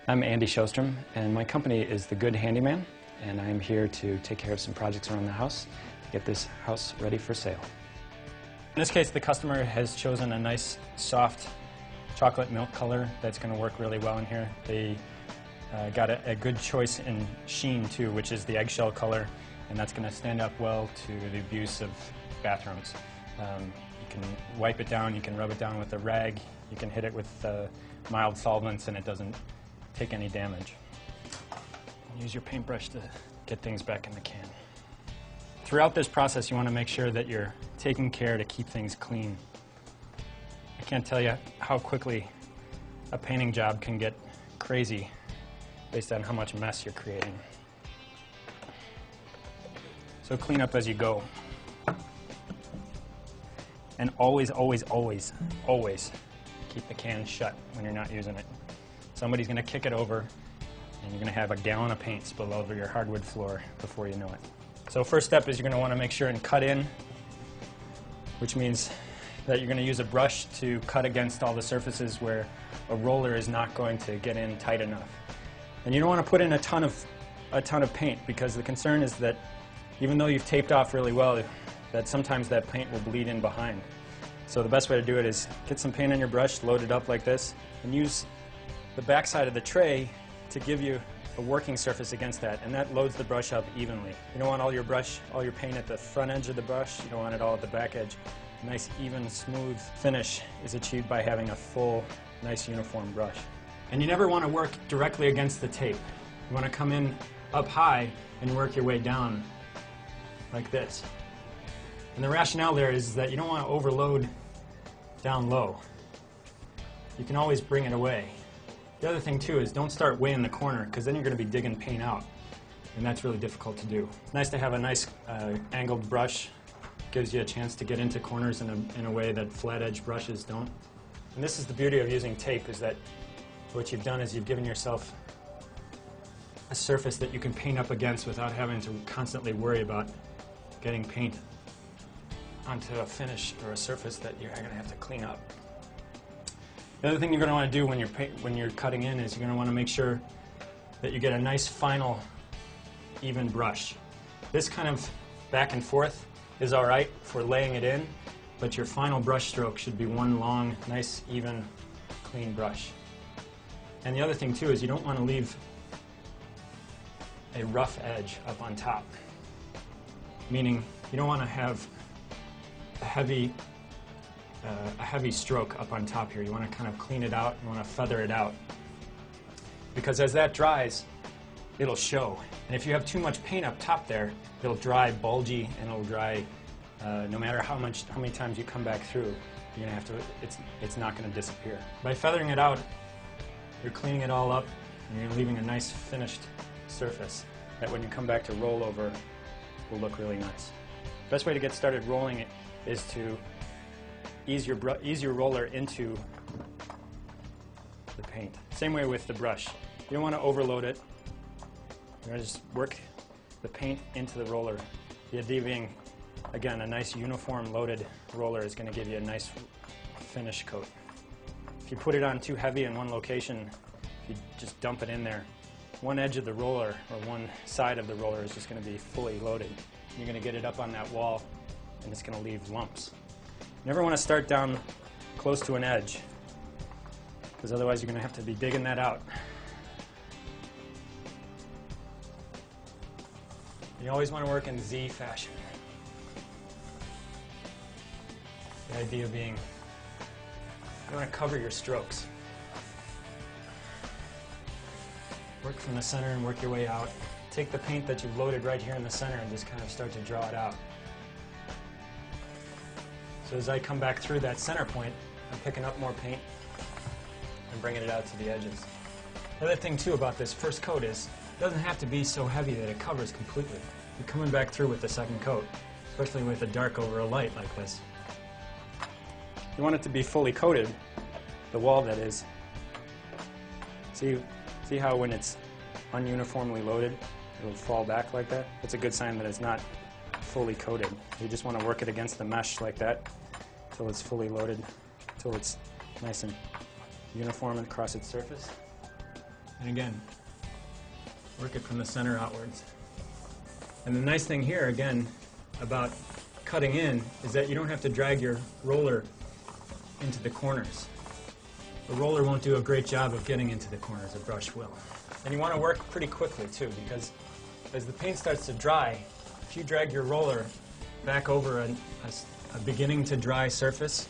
I'm Andy Sjostrom, and my company is The Good Handyman, and I'm here to take care of some projects around the house to get this house ready for sale. In this case, the customer has chosen a nice, soft chocolate milk color that's going to work really well in here. They got a good choice in sheen, too, which is the eggshell color, and that's going to stand up well to the abuse of bathrooms. You can wipe it down, you can rub it down with a rag, you can hit it with mild solvents, and it doesn't take any damage. Use your paintbrush to get things back in the can. Throughout this process, you want to make sure that you're taking care to keep things clean. I can't tell you how quickly a painting job can get crazy based on how much mess you're creating. So clean up as you go. And always, always, always, always keep the can shut when you're not using it. Somebody's going to kick it over, and you're going to have a gallon of paint spill over your hardwood floor before you know it. So first step is you're going to want to make sure and cut in, which means that you're going to use a brush to cut against all the surfaces where a roller is not going to get in tight enough. And you don't want to put in a ton of paint, because the concern is that even though you've taped off really well, that sometimes that paint will bleed in behind. So the best way to do it is get some paint on your brush, load it up like this, and use the back side of the tray to give you a working surface against that, and that loads the brush up evenly. You don't want all your paint at the front edge of the brush, you don't want it all at the back edge. A nice, even, smooth finish is achieved by having a full, nice, uniform brush. And you never want to work directly against the tape. You want to come in up high and work your way down like this. And the rationale there is that you don't want to overload down low. You can always bring it away. The other thing, too, is don't start way in the corner, because then you're going to be digging paint out, and that's really difficult to do. It's nice to have a nice angled brush. Gives you a chance to get into corners in a way that flat-edge brushes don't. And this is the beauty of using tape, is that what you've done is you've given yourself a surface that you can paint up against without having to constantly worry about getting paint onto a finish or a surface that you're going to have to clean up. The other thing you're going to want to do when you're cutting in is you're going to want to make sure that you get a nice, final, even brush. This kind of back and forth is all right for laying it in, but your final brush stroke should be one long, nice, even, clean brush. And the other thing, too, is you don't want to leave a rough edge up on top, meaning you don't want to have a heavy stroke up on top here. You want to kind of clean it out, you want to feather it out. Because as that dries, it'll show. And if you have too much paint up top there, it'll dry bulgy, and it'll dry no matter how many times you come back through, you're gonna have to, it's not going to disappear. By feathering it out, you're cleaning it all up, and you're leaving a nice finished surface that when you come back to roll over will look really nice. Best way to get started rolling it is to ease your roller into the paint. Same way with the brush. You don't want to overload it. You're going to just work the paint into the roller. The idea being, again, a nice uniform loaded roller is going to give you a nice finish coat. If you put it on too heavy in one location, if you just dump it in there, one edge of the roller or one side of the roller is just going to be fully loaded. You're going to get it up on that wall, and it's going to leave lumps. You never want to start down close to an edge, because otherwise you're going to have to be digging that out. You always want to work in Z fashion. The idea being you want to cover your strokes. Work from the center and work your way out. Take the paint that you've loaded right here in the center and just kind of start to draw it out. So as I come back through that center point, I'm picking up more paint and bringing it out to the edges. The other thing, too, about this first coat is it doesn't have to be so heavy that it covers completely. You're coming back through with the second coat, especially with a dark over a light like this. You want it to be fully coated, the wall that is. See how when it's ununiformly loaded, it'll fall back like that? It's a good sign that it's not fully coated. You just want to work it against the mesh like that until it's fully loaded, until it's nice and uniform across its surface. And again, work it from the center outwards. And the nice thing here, again, about cutting in is that you don't have to drag your roller into the corners. The roller won't do a great job of getting into the corners, a brush will. And you want to work pretty quickly too, because as the paint starts to dry, if you drag your roller back over a beginning to dry surface,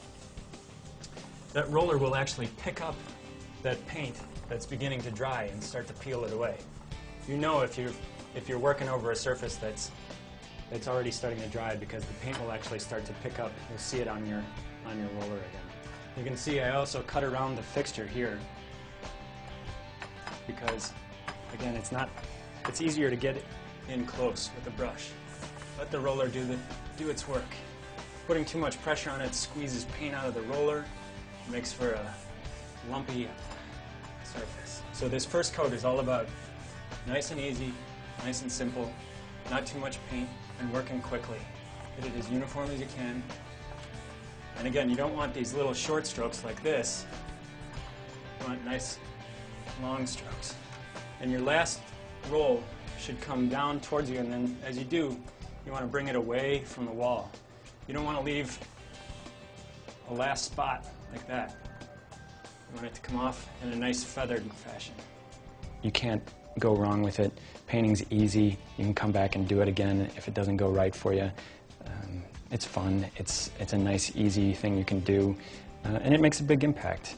that roller will actually pick up that paint that's beginning to dry and start to peel it away. You know if you're working over a surface that's already starting to dry, because the paint will actually start to pick up. You'll see it on your roller again. You can see I also cut around the fixture here because, again, it's easier to get in close with the brush. Let the roller do its work. Putting too much pressure on it squeezes paint out of the roller, makes for a lumpy surface. So this first coat is all about nice and easy, nice and simple, not too much paint, and working quickly. Get it as uniform as you can. And again, you don't want these little short strokes like this. You want nice long strokes. And your last roll should come down towards you, and then as you do, you want to bring it away from the wall. You don't want to leave a last spot like that. You want it to come off in a nice feathered fashion. You can't go wrong with it. Painting's easy. You can come back and do it again if it doesn't go right for you. It's fun. It's a nice, easy thing you can do, and it makes a big impact.